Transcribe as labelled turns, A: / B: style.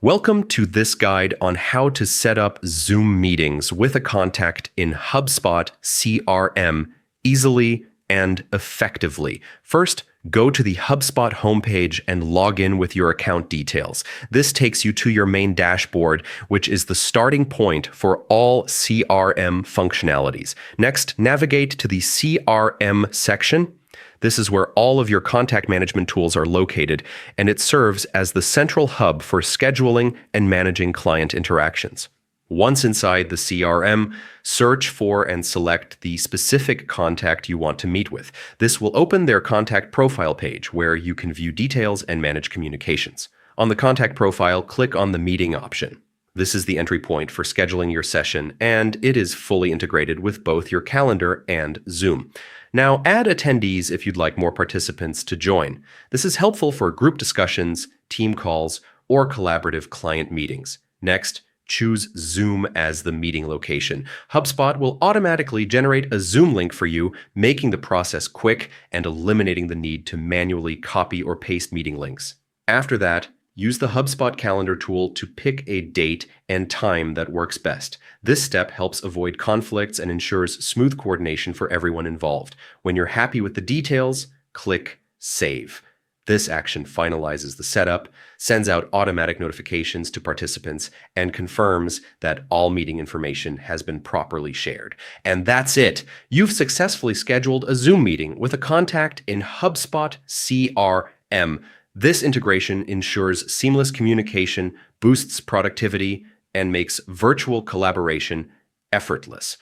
A: Welcome to this guide on how to set up Zoom meetings with a contact in HubSpot CRM easily and effectively. First, go to the HubSpot homepage and log in with your account details. This takes you to your main dashboard, which is the starting point for all CRM functionalities. Next, navigate to the CRM section. This is where all of your contact management tools are located, and it serves as the central hub for scheduling and managing client interactions. Once inside the CRM, search for and select the specific contact you want to meet with. This will open their contact profile page where you can view details and manage communications. On the contact profile, click on the meeting option. This is the entry point for scheduling your session, and it is fully integrated with both your calendar and Zoom. Now, add attendees if you'd like more participants to join. This is helpful for group discussions, team calls, or collaborative client meetings. Next, choose Zoom as the meeting location. HubSpot will automatically generate a Zoom link for you, making the process quick and eliminating the need to manually copy or paste meeting links. After that, use the HubSpot calendar tool to pick a date and time that works best. This step helps avoid conflicts and ensures smooth coordination for everyone involved. When you're happy with the details, click Save. This action finalizes the setup, sends out automatic notifications to participants, and confirms that all meeting information has been properly shared. And that's it. You've successfully scheduled a Zoom meeting with a contact in HubSpot CRM. This integration ensures seamless communication, boosts productivity, and makes virtual collaboration effortless.